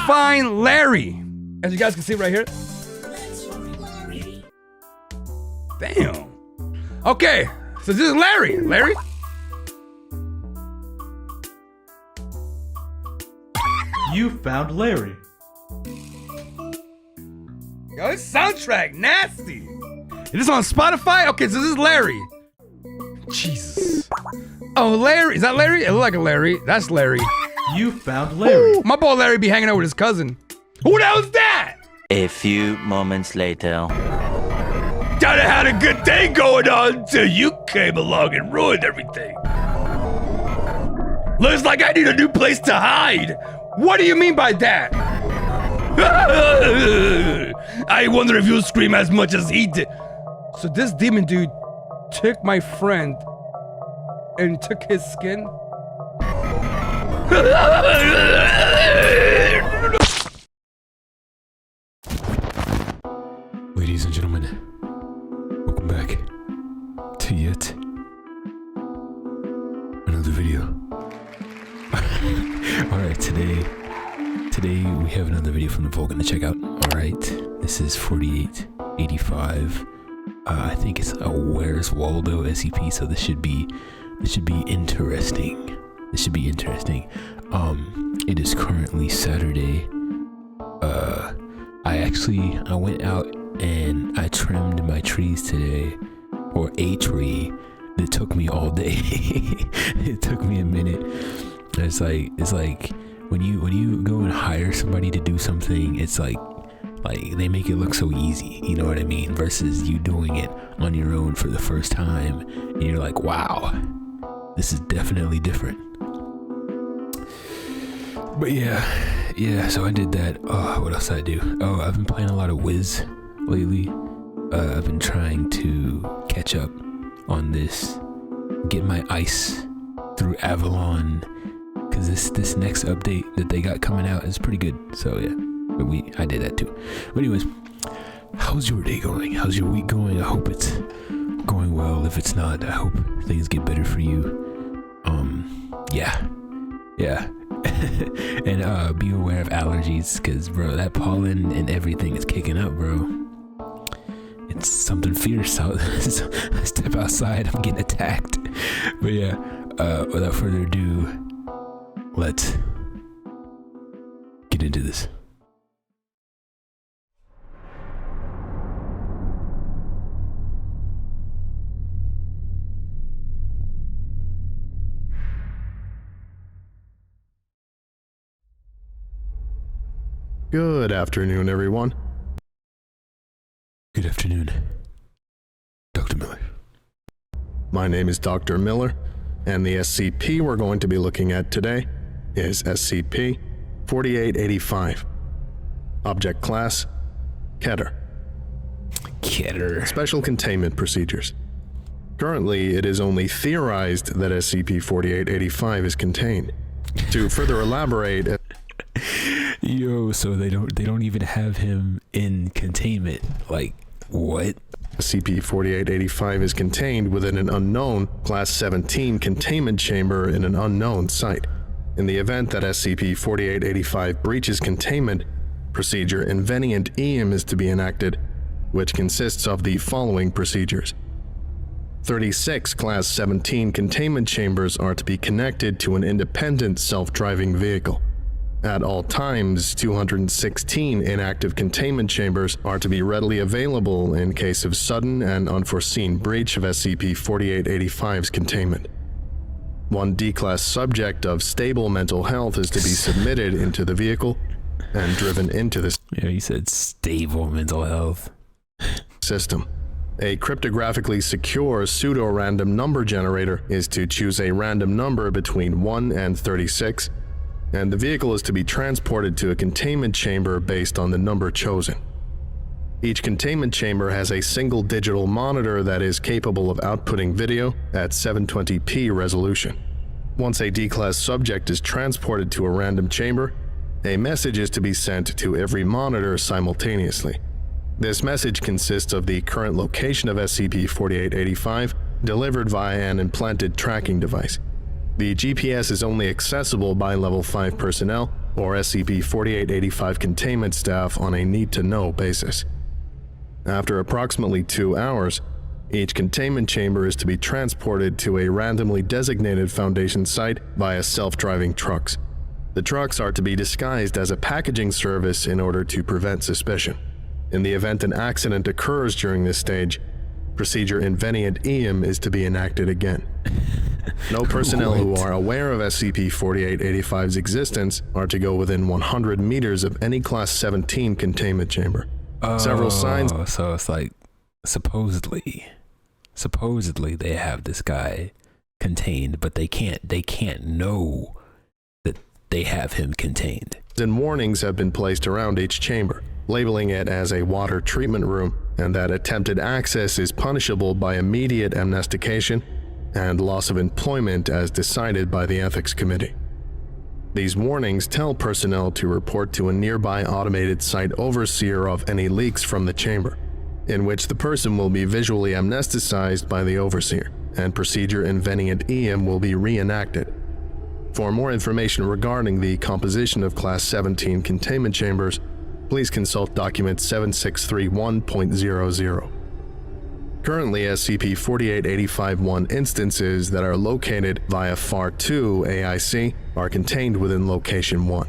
find Larry. As you guys can see right here. Damn. Okay, so this is Larry. Larry? You found Larry. Yo, this soundtrack nasty. Is this on Spotify? Okay, so this is Larry. Jesus. Oh, Larry. Is that Larry? It looked like a Larry. That's Larry. You found Larry. Ooh, my boy Larry be hanging out with his cousin. Who the hell's that? A few moments later. Kinda had a good day going on till you came along and ruined everything. Looks like I need a new place to hide. What do you mean by that? I wonder if you'll scream as much as he did. So this demon dude took my friend and took his skin? Ladies and gentlemen, welcome back to yet another video. Alright, today we have another video from the Vulcan to check out. Alright, this is 4885. I think it's a Where's Waldo SCP, so this should be interesting. This should be interesting. It is currently Saturday. I went out and I trimmed my trees today, or a tree. It took me all day. It took me a minute. It's like when you go and hire somebody to do something, it's like they make it look so easy, you know what I mean? Versus you doing it on your own for the first time, and you're like, wow, this is definitely different. But yeah, so I did that. Oh, what else did I do? Oh, I've been playing a lot of Wiz lately. I've been trying to catch up on this, get my ice through Avalon, because this next update that they got coming out is pretty good. So yeah, but I did that too. But anyways, how's your day going? How's your week going? I hope it's going well. If it's not, I hope things get better for you. Yeah. And be aware of allergies, because bro, that pollen and everything is kicking up, bro. It's something fierce out. I step outside, I'm getting attacked. But yeah, without further ado, let's get into this. Good afternoon, everyone. Good afternoon, Dr. Miller. My name is Dr. Miller, and the SCP we're going to be looking at today is SCP-4885. Object Class, Keter. Keter. Special Containment Procedures. Currently, it is only theorized that SCP-4885 is contained. To further elaborate... Yo, so they don't even have him in containment. Like, what? SCP-4885 is contained within an unknown Class 17 containment chamber in an unknown site. In the event that SCP-4885 breaches containment, procedure Invenient EM is to be enacted, which consists of the following procedures. 36 Class 17 containment chambers are to be connected to an independent self-driving vehicle. At all times, 216 inactive containment chambers are to be readily available in case of sudden and unforeseen breach of SCP-4885's containment. One D-Class subject of stable mental health is to be submitted into the vehicle and driven into the Yeah, you said stable mental health system. A cryptographically secure pseudo-random number generator is to choose a random number between 1 and 36, and the vehicle is to be transported to a containment chamber based on the number chosen. Each containment chamber has a single digital monitor that is capable of outputting video at 720p resolution. Once a D-Class subject is transported to a random chamber, a message is to be sent to every monitor simultaneously. This message consists of the current location of SCP-4885 delivered via an implanted tracking device. The GPS is only accessible by Level 5 personnel or SCP-4885 containment staff on a need-to-know basis. After approximately 2 hours, each containment chamber is to be transported to a randomly designated Foundation site via self-driving trucks. The trucks are to be disguised as a packaging service in order to prevent suspicion. In the event an accident occurs during this stage, procedure Inveniant Eum is to be enacted again. No personnel who are aware of SCP-4885's existence are to go within 100 meters of any Class 17 containment chamber. Several signs. So it's like supposedly they have this guy contained, but they can't know that they have him contained. And warnings have been placed around each chamber, labeling it as a water treatment room, and that attempted access is punishable by immediate amnestication and loss of employment as decided by the Ethics Committee. These warnings tell personnel to report to a nearby automated site overseer of any leaks from the chamber, in which the person will be visually amnesticized by the overseer, and procedure Inveniant Eum will be reenacted. For more information regarding the composition of Class 17 containment chambers, please consult document 7631.00. Currently, SCP-4885-1 instances that are located via FAR-2 AIC are contained within Location 1.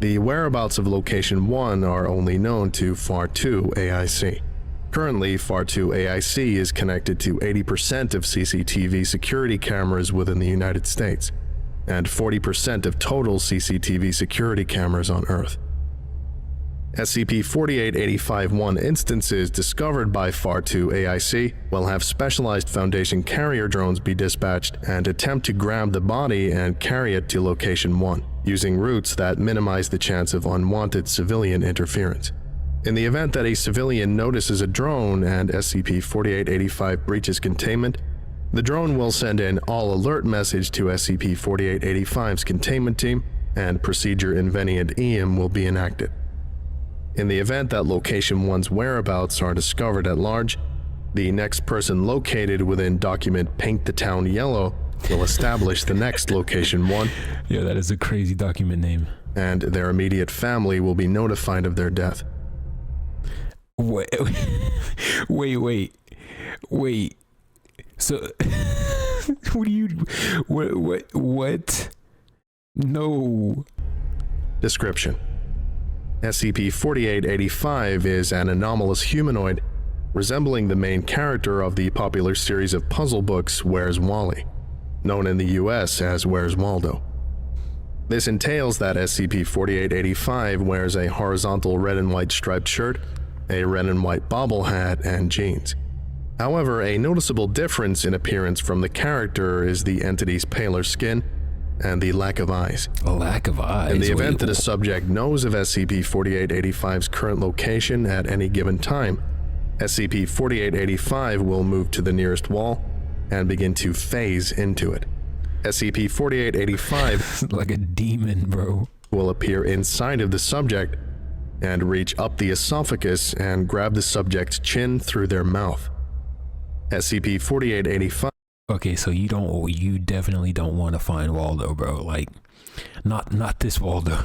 The whereabouts of Location 1 are only known to FAR-2 AIC. Currently, FAR-2 AIC is connected to 80% of CCTV security cameras within the United States, and 40% of total CCTV security cameras on Earth. SCP-4885-1 instances discovered by FAR-2 AIC will have specialized Foundation carrier drones be dispatched and attempt to grab the body and carry it to Location 1, using routes that minimize the chance of unwanted civilian interference. In the event that a civilian notices a drone and SCP-4885 breaches containment, the drone will send an all-alert message to SCP-4885's containment team, and procedure Inveniant Eum will be enacted. In the event that Location 1's whereabouts are discovered at large, the next person located within document Paint the Town Yellow will establish the next Location 1. Yeah, that is a crazy document name. And their immediate family will be notified of their death. Wait. So, what? No. Description: SCP-4885 is an anomalous humanoid resembling the main character of the popular series of puzzle books Where's Wally, known in the US as Where's Waldo. This entails that SCP-4885 wears a horizontal red and white striped shirt, a red and white bobble hat, and jeans. However, a noticeable difference in appearance from the character is the entity's paler skin and the lack of eyes. A lack of eyes? In the event that a subject knows of SCP-4885's current location at any given time, SCP-4885 will move to the nearest wall and begin to phase into it. SCP-4885 like a demon, bro. Will appear inside of the subject and reach up the esophagus and grab the subject's chin through their mouth. SCP-4885. Okay, so you definitely don't want to find Waldo, bro. Like, not this Waldo.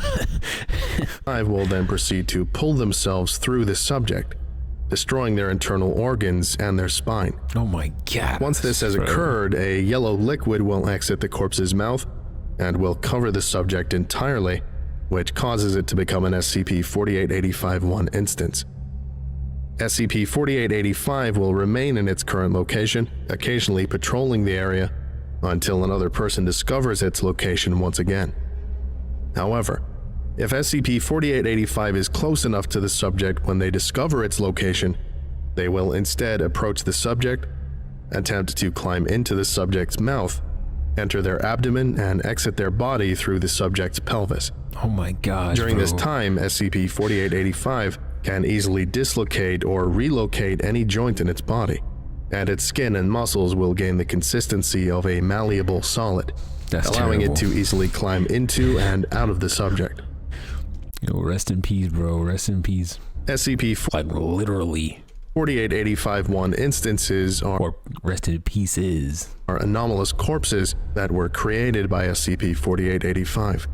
Will then proceed to pull themselves through the subject, destroying their internal organs and their spine. Oh my god. Once this has occurred, a yellow liquid will exit the corpse's mouth and will cover the subject entirely, which causes it to become an SCP-4885-1 instance. SCP-4885 will remain in its current location, occasionally patrolling the area, until another person discovers its location once again. However, if SCP-4885 is close enough to the subject when they discover its location, they will instead approach the subject, attempt to climb into the subject's mouth, enter their abdomen, and exit their body through the subject's pelvis. Oh my god. During this time, SCP-4885 can easily dislocate or relocate any joint in its body, and its skin and muscles will gain the consistency of a malleable solid, allowing it to easily climb into and out of the subject. Yo, rest in peace, bro. Rest in peace. Like literally. 4885-1 instances or rest in pieces are anomalous corpses that were created by SCP-4885.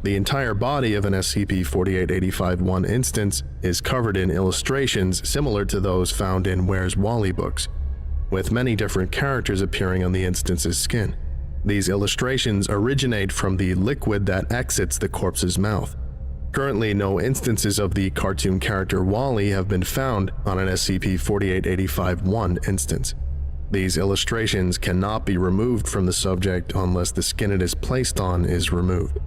The entire body of an SCP-4885-1 instance is covered in illustrations similar to those found in Where's Wally books, with many different characters appearing on the instance's skin. These illustrations originate from the liquid that exits the corpse's mouth. Currently, no instances of the cartoon character Wally have been found on an SCP-4885-1 instance. These illustrations cannot be removed from the subject unless the skin it is placed on is removed.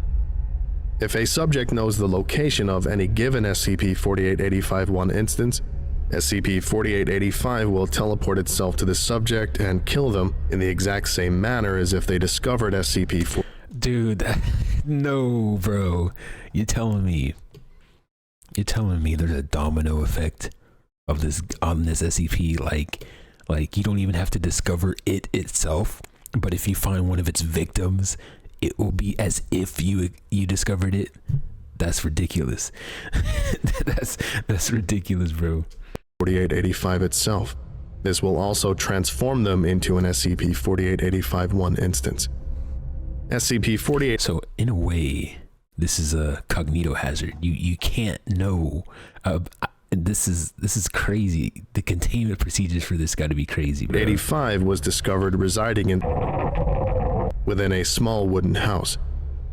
If a subject knows the location of any given SCP-4885-1 instance, SCP-4885 will teleport itself to the subject and kill them in the exact same manner as if they discovered SCP-4. Dude, no, bro. You're telling me there's a domino effect of this on this SCP, like you don't even have to discover it itself, but if you find one of its victims, it will be as if you discovered it. That's ridiculous. that's ridiculous, bro. 4885 itself. This will also transform them into an SCP-4885-1 instance. SCP-48. So in a way, this is a cognito hazard. You can't know. This is crazy. The containment procedures for this got to be crazy, bro. 85 was discovered residing within a small wooden house.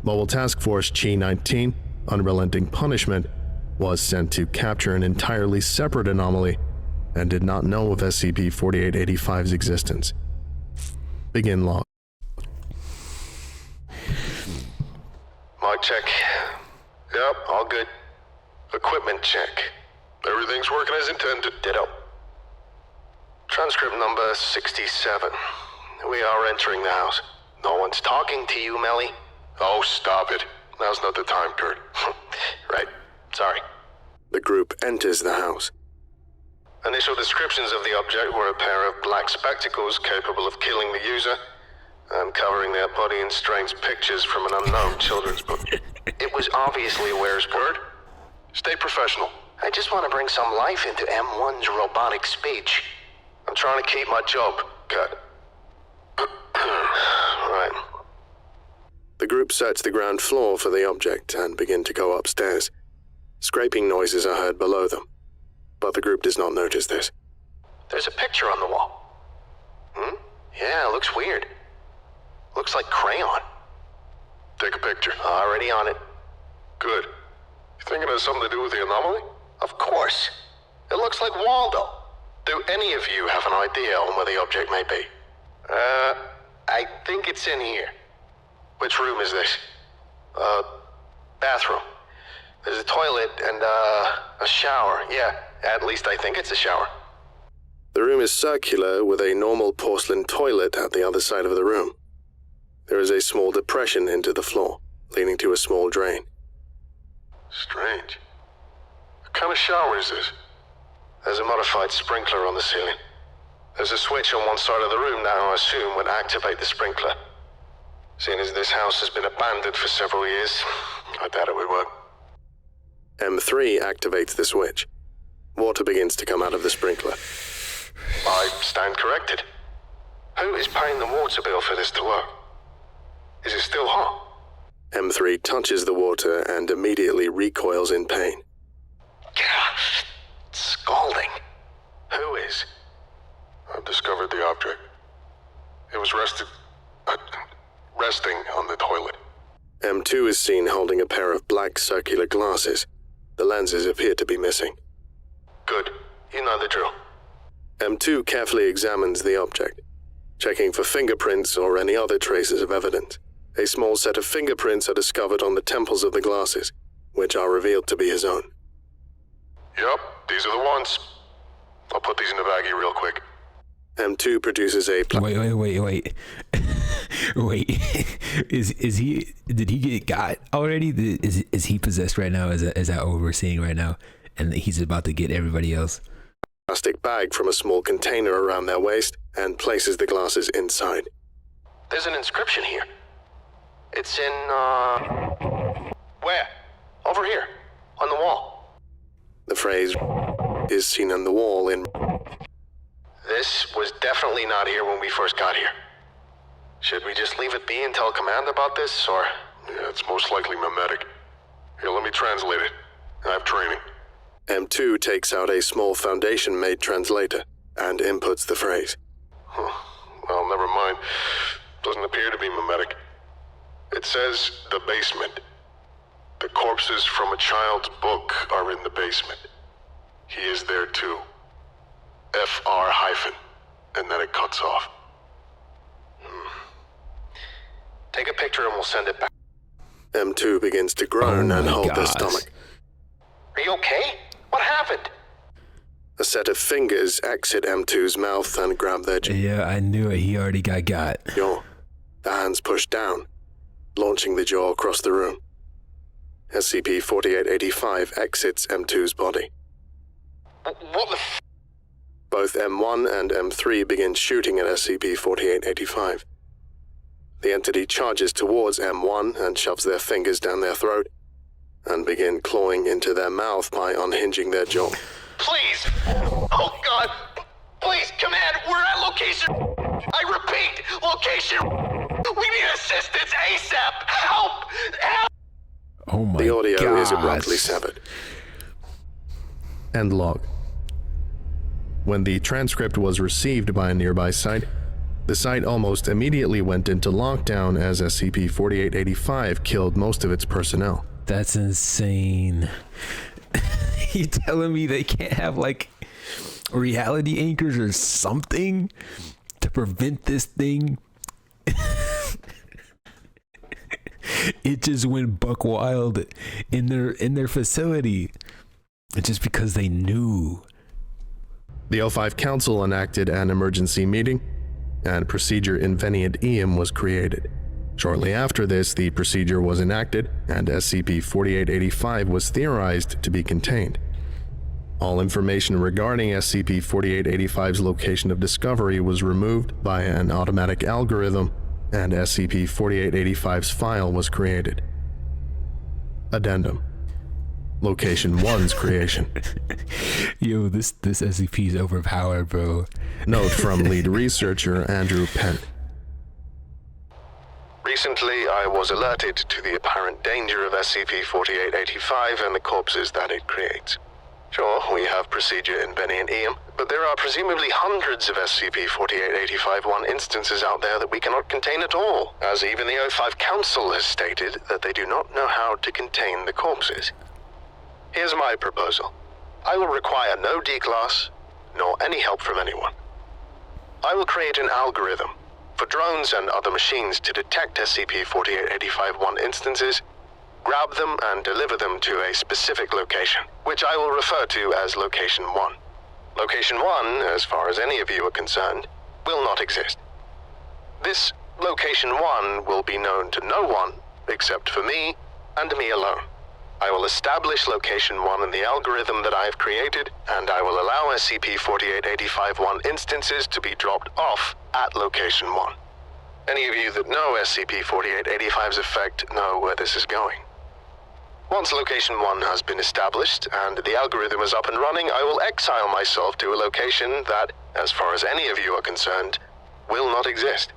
Mobile Task Force Chi-19, Unrelenting Punishment, was sent to capture an entirely separate anomaly and did not know of SCP-4885's existence. Begin log. Mic check. Yep, all good. Equipment check. Everything's working as intended. Ditto. Transcript number 67. We are entering the house. No one's talking to you, Melly. Oh, stop it. Now's not the time, Kurt. Right. Sorry. The group enters the house. Initial descriptions of the object were a pair of black spectacles capable of killing the user and covering their body in strange pictures from an unknown children's book. It was obviously Where's Word. Stay professional. I just want to bring some life into M1's robotic speech. I'm trying to keep my job. Cut. Right. The group search the ground floor for the object and begin to go upstairs. Scraping noises are heard below them, but the group does not notice this. There's a picture on the wall. Yeah, it looks weird. Looks like crayon. Take a picture. Already on it. Good. You think it has something to do with the anomaly? Of course. It looks like Waldo. Do any of you have an idea on where the object may be? I think it's in here. Which room is this? Bathroom. There's a toilet and, a shower. Yeah, at least I think it's a shower. The room is circular with a normal porcelain toilet at the other side of the room. There is a small depression into the floor, leading to a small drain. Strange. What kind of shower is this? There's a modified sprinkler on the ceiling. There's a switch on one side of the room that I assume would activate the sprinkler. Seeing as this house has been abandoned for several years, I doubt it would work. M3 activates the switch. Water begins to come out of the sprinkler. I stand corrected. Who is paying the water bill for this to work? Is it still hot? M3 touches the water and immediately recoils in pain. Scalding. Who is? I've discovered the object. It was resting on the toilet. M2 is seen holding a pair of black circular glasses. The lenses appear to be missing. Good. You know the drill. M2 carefully examines the object, checking for fingerprints or any other traces of evidence. A small set of fingerprints are discovered on the temples of the glasses, which are revealed to be his own. Yup, these are the ones. I'll put these in the baggie real quick. M2 produces a... Wait. Wait. Is he... Did he got already? Is he possessed right now? Is that what we're seeing right now? And he's about to get everybody else? Plastic bag from a small container around their waist and places the glasses inside. There's an inscription here. It's in, where? Over here, on the wall. The phrase is seen on the wall in... This was definitely not here when we first got here. Should we just leave it be and tell Command about this, or? Yeah, it's most likely mimetic. Here, let me translate it. I have training. M2 takes out a small Foundation-made translator and inputs the phrase. Well, never mind. Doesn't appear to be mimetic. It says the basement. The corpses from a child's book are in the basement. He is there too. FR hyphen. And then it cuts off. Take a picture and we'll send it back. M2 begins to groan and hold their stomach. Are you okay? What happened? A set of fingers exit M2's mouth and grab their jaw. Yeah, I knew it. He already got. The hands push down, launching the jaw across the room. SCP-4885 exits M2's body. What the f? Both M1 and M3 begin shooting at SCP-4885. The entity charges towards M1 and shoves their fingers down their throat and begin clawing into their mouth by unhinging their jaw. Please! Oh God! Please, Command, we're at location! I repeat, location! We need assistance ASAP! Help! Help! Oh my god. The audio is abruptly severed. End log. When the transcript was received by a nearby site, the site almost immediately went into lockdown as SCP-4885 killed most of its personnel. That's insane. You telling me they can't have like reality anchors or something to prevent this thing? It just went buck wild in their facility just because they knew. The O5 Council enacted an emergency meeting, and procedure Inveniant Eum was created. Shortly after this, the procedure was enacted, and SCP-4885 was theorized to be contained. All information regarding SCP-4885's location of discovery was removed via an automatic algorithm, and SCP-4885's file was created. Addendum. Location 1's creation. Yo, this SCP is overpowered, bro. Note from lead researcher Andrew Penn. Recently, I was alerted to the apparent danger of SCP-4885 and the corpses that it creates. Sure, we have procedure Inveniant Eum, but there are presumably hundreds of SCP-4885-1 instances out there that we cannot contain at all, as even the O5 Council has stated that they do not know how to contain the corpses. Here's my proposal. I will require no D-Class, nor any help from anyone. I will create an algorithm for drones and other machines to detect SCP-4885-1 instances, grab them and deliver them to a specific location, which I will refer to as Location 1. Location 1, as far as any of you are concerned, will not exist. This Location 1 will be known to no one except for me and me alone. I will establish Location 1 in the algorithm that I have created, and I will allow SCP-4885-1 instances to be dropped off at Location 1. Any of you that know SCP-4885's effect know where this is going. Once Location 1 has been established and the algorithm is up and running, I will exile myself to a location that, as far as any of you are concerned, will not exist.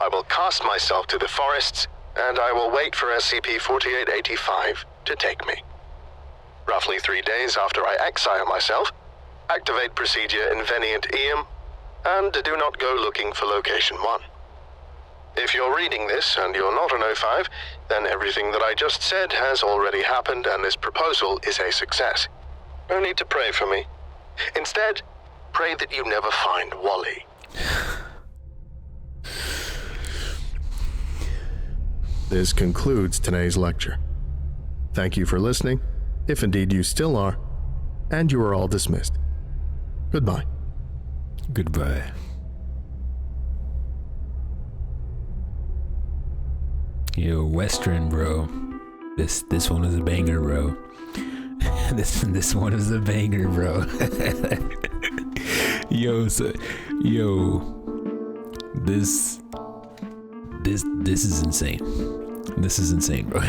I will cast myself to the forests, and I will wait for SCP-4885 to take me. Roughly 3 days after I exile myself, activate procedure Inveniant Eum, and do not go looking for Location 1. If you're reading this and you're not an O5, then everything that I just said has already happened and this proposal is a success. No need to pray for me. Instead, pray that you never find Wally. This concludes today's lecture. Thank you for listening, if indeed you still are, and you are all dismissed. Goodbye. Goodbye. Yo, Western, bro. This one is a banger, bro. This one is a banger, bro. This is insane. This is insane, bro.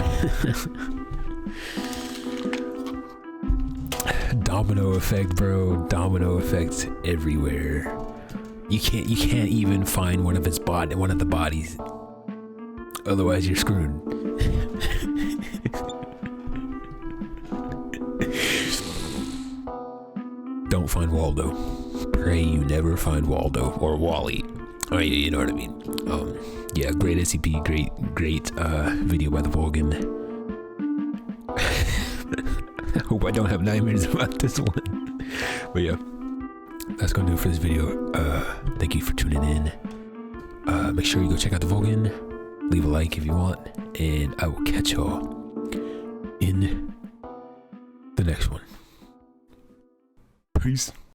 Domino effect, bro. Domino effects everywhere. You can't even find one of the bodies. Otherwise, you're screwed. don't find Waldo. Pray you never find Waldo or Wally. Oh, yeah, you know what I mean. Yeah, great SCP, great video by the Vulcan. I hope I don't have nightmares about this one. But yeah, that's gonna do it for this video. Thank you for tuning in. Make sure you go check out the Vulcan. Leave a like if you want, and I will catch y'all in the next one. Peace.